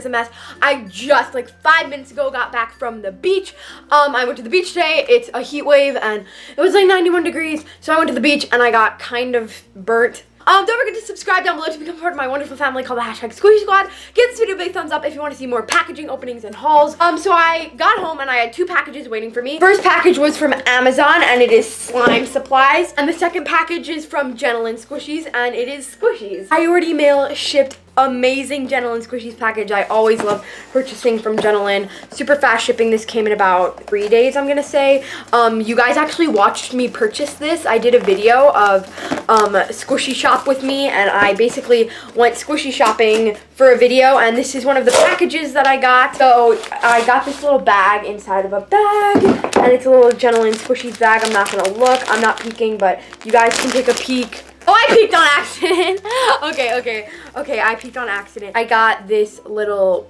is a mess. I just like 5 minutes ago got back from the beach. I went to the beach today. It's a heat wave and it was like 91 degrees. So I went to the beach and I got kind of burnt. Don't forget to subscribe down below to become part of my wonderful family called the #SquishySquad. Give this video a big thumbs up if you want to see more packaging openings and hauls. So I got home and I had 2 packages waiting for me. First package was from Amazon and it is slime supplies. And the second package is from Jenna Lynn Squishies and it is squishies. I already mail shipped amazing Jenna Lynn Squishies package. I always love purchasing from Jenna Lynn. Super fast shipping. This came in about 3 days, I'm gonna say. You guys actually watched me purchase this. I did a video of squishy shop with me and I basically went squishy shopping for a video, and this is one of the packages that I got. So I got this little bag inside of a bag and it's a little Jenna Lynn Squishies bag. I'm not gonna look, I'm not peeking, but you guys can take a peek. Oh, I peeked on accident. Okay, I peeked on accident. I got this little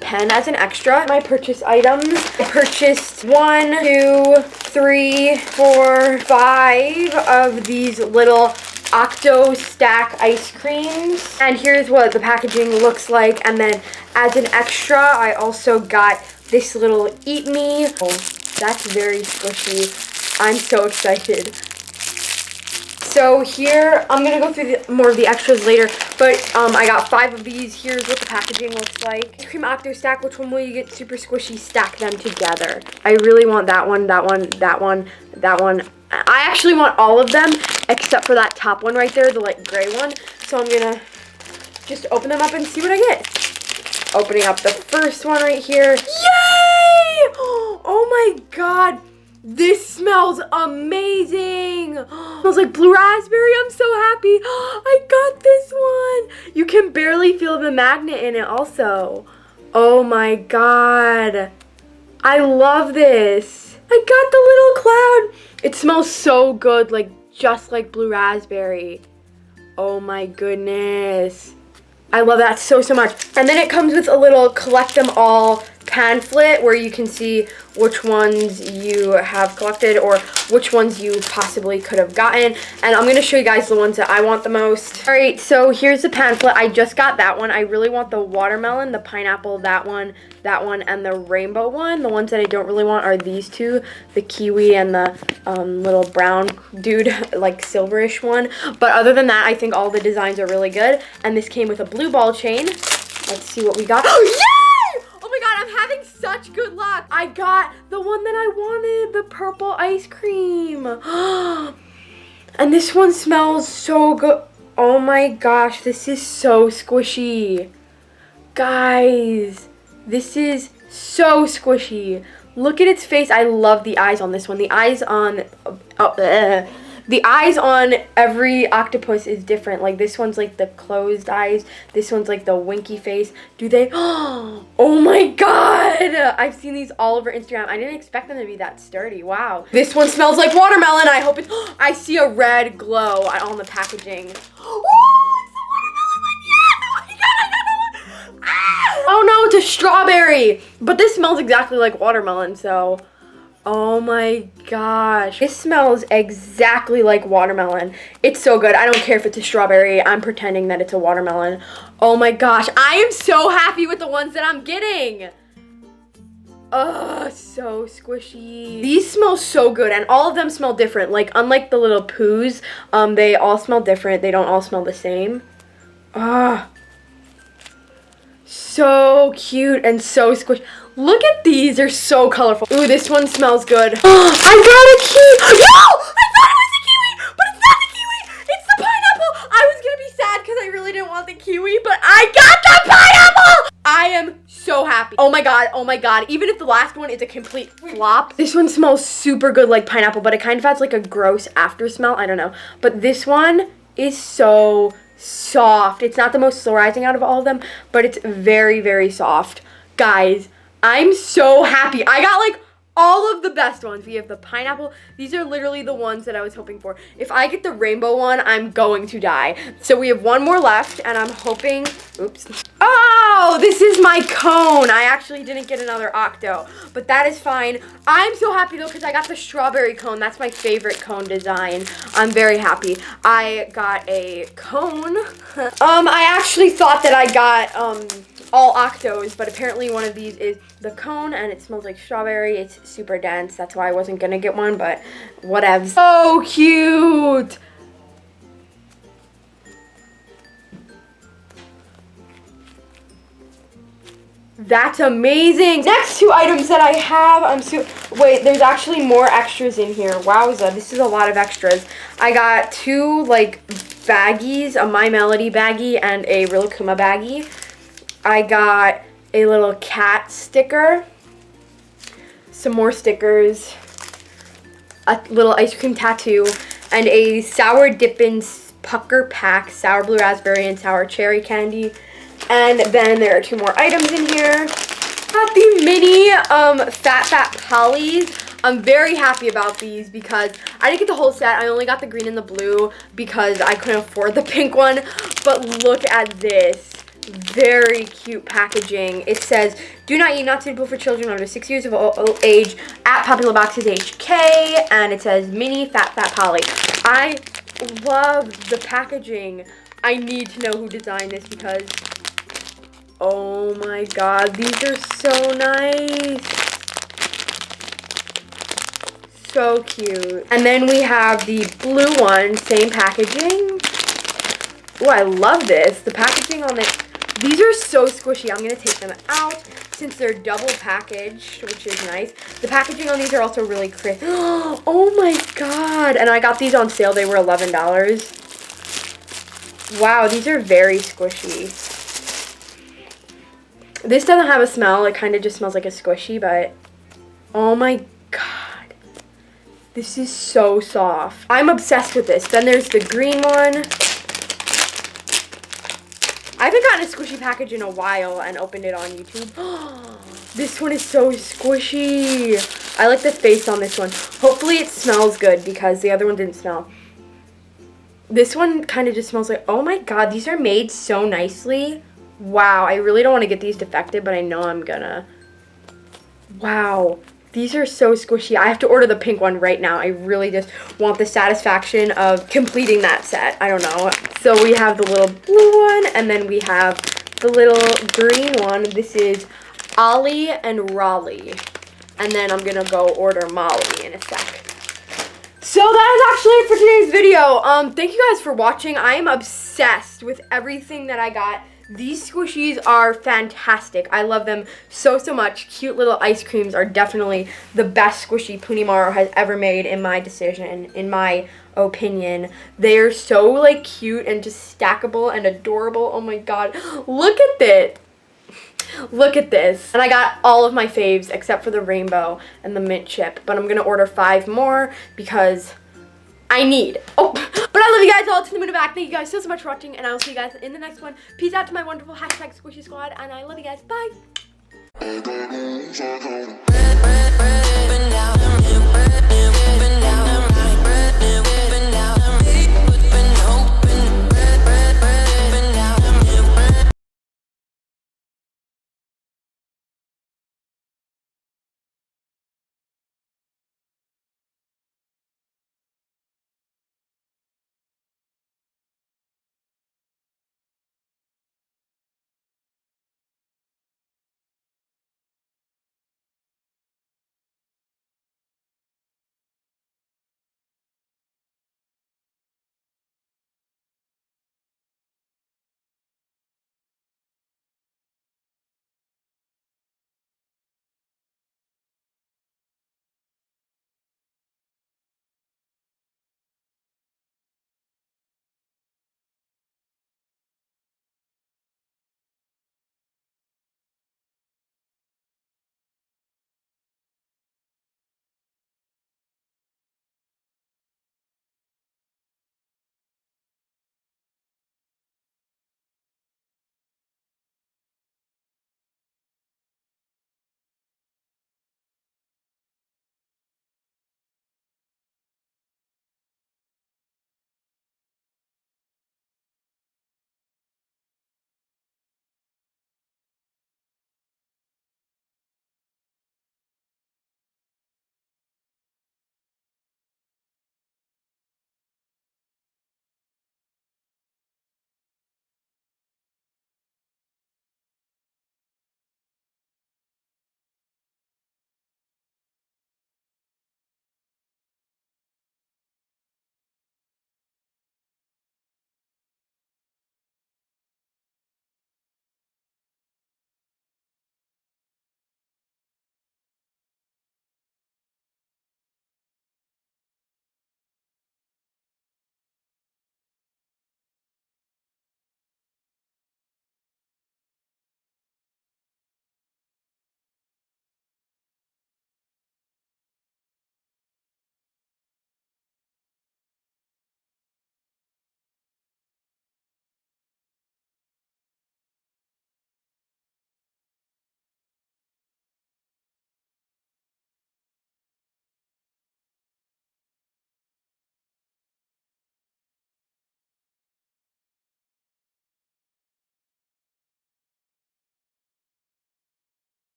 pen as an extra. My purchase items. I purchased 1, 2, 3, 4, 5 of these little Octo stack ice creams. And here's what the packaging looks like. And then as an extra, I also got this little Eat Me. Oh, that's very squishy. I'm so excited. So here, I'm going to go through more of the extras later, but I got 5 of these. Here's what the packaging looks like. Ice cream Octo stack. Which one will you get? Super squishy. Stack them together. I really want that one, that one, that one, that one. I actually want all of them except for that top one right there, the light gray one. So I'm going to just open them up and see what I get. Opening up the first one right here. Yay! Oh my god. This smells amazing. Smells like blue raspberry. I'm so happy. I got this one. You can barely feel the magnet in it also. Oh my god. I love this. I got the little cloud. It smells so good, like just like blue raspberry. Oh my goodness. I love that so much. And then it comes with a little collect them all pamphlet where you can see which ones you have collected or which ones you possibly could have gotten. And I'm going to show you guys the ones that I want the most. Alright, so here's the pamphlet. I just got that one. I really want the watermelon, the pineapple, that one, and the rainbow one. The ones that I don't really want are these two, the kiwi and the little brown dude, like silverish one. But other than that, I think all the designs are really good. And this came with a blue ball chain. Let's see what we got. Oh, yay! Oh my god, I'm having such good luck. I got the one that I wanted, the purple ice cream. And this one smells so good. Oh my gosh, this is so squishy. Guys, this is so squishy. Look at its face. I love the eyes on this one. The eyes on the eyes on every octopus is different. Like this one's like the closed eyes. This one's like the winky face. Do they? Oh my god! I've seen these all over Instagram. I didn't expect them to be that sturdy. Wow. This one smells like watermelon. I hope it's... I see a red glow on the packaging. Oh, it's the watermelon one. Yes! Oh my god, I got the one. Ah! Oh no, it's a strawberry. But this smells exactly like watermelon, so... Oh my gosh. This smells exactly like watermelon. It's so good. I don't care if it's a strawberry. I'm pretending that it's a watermelon. Oh my gosh. I am so happy with the ones that I'm getting. Oh, so squishy. These smell so good, and all of them smell different. Like, unlike the little poos, they all smell different. They don't all smell the same. Ah. So cute and so squishy. Look at these, they're so colorful. Ooh, this one smells good. I got a kiwi. No! I thought it was a kiwi, but it's not the kiwi. It's the pineapple. I was gonna be sad because I really didn't want the kiwi, but I got the pineapple. I am so happy. Oh my god, oh my god. Even if the last one is a complete flop, this one smells super good like pineapple, but it kind of has like a gross after smell. I don't know. But this one is so soft. It's not the most slow rising out of all of them, but it's very, very soft. Guys, I'm so happy. I got like all of the best ones. We have the pineapple. These are literally the ones that I was hoping for. If I get the rainbow one, I'm going to die. So we have one more left, and I'm hoping, oops. Oh, this is my cone. I actually didn't get another Octo, but that is fine. I'm so happy though because I got the strawberry cone. That's my favorite cone design. I'm very happy. I got a cone. I actually thought that I got all Octos, but apparently one of these is the cone and it smells like strawberry. It's super dense. That's why I wasn't gonna get one, but whatever. So cute. That's amazing. Next two items that I have, wait, there's actually more extras in here. Wowza, this is a lot of extras. I got two like baggies, a My Melody baggie and a Rilakkuma baggie. I got a little cat sticker, some more stickers, a little ice cream tattoo, and a Sour Dippin' Pucker Pack, sour blue raspberry and sour cherry candy. And then there are two more items in here. Got the mini Fat Polis. I'm very happy about these because I didn't get the whole set. I only got the green and the blue because I couldn't afford the pink one. But look at this. Very cute packaging. It says, do not eat, not suitable for children under 6 years of age at Popular Boxes HK. And it says mini Fat Poly. I love the packaging. I need to know who designed this because, oh my god, these are so nice. So cute. And then we have the blue one, same packaging. Oh, I love this. The packaging on it, these are so squishy. I'm going to take them out since they're double packaged, which is nice. The packaging on these are also really crisp. Oh my god. And I got these on sale. They were $11. Wow, these are very squishy. This doesn't have a smell. It kind of just smells like a squishy, but oh my god. This is so soft. I'm obsessed with this. Then there's the green one. I haven't gotten a squishy package in a while and opened it on YouTube. This one is so squishy. I like the face on this one. Hopefully it smells good because the other one didn't smell. This one kind of just smells like, oh my god, these are made so nicely. Wow, I really don't want to get these defective, but I know I'm gonna. Wow, these are so squishy. I have to order the pink one right now. I really just want the satisfaction of completing that set. I don't know. So we have the little blue one, and then we have the little green one. This is Ollie and Raleigh. And then I'm gonna go order Molly in a sec. So that is actually it for today's video. Thank you guys for watching. I am obsessed with everything that I got. These squishies are fantastic. I love them so much. Cute little ice creams are definitely the best squishy Punimaro has ever made in my decision, in my opinion. They are so like cute and just stackable and adorable. Oh my god. Look at this. Look at this. And I got all of my faves except for the rainbow and the mint chip. But I'm going to order 5 more because I need. Oh, but I love you guys all to the moon and back. Thank you guys so much for watching. And I will see you guys in the next one. Peace out to my wonderful #SquishySquad. And I love you guys. Bye.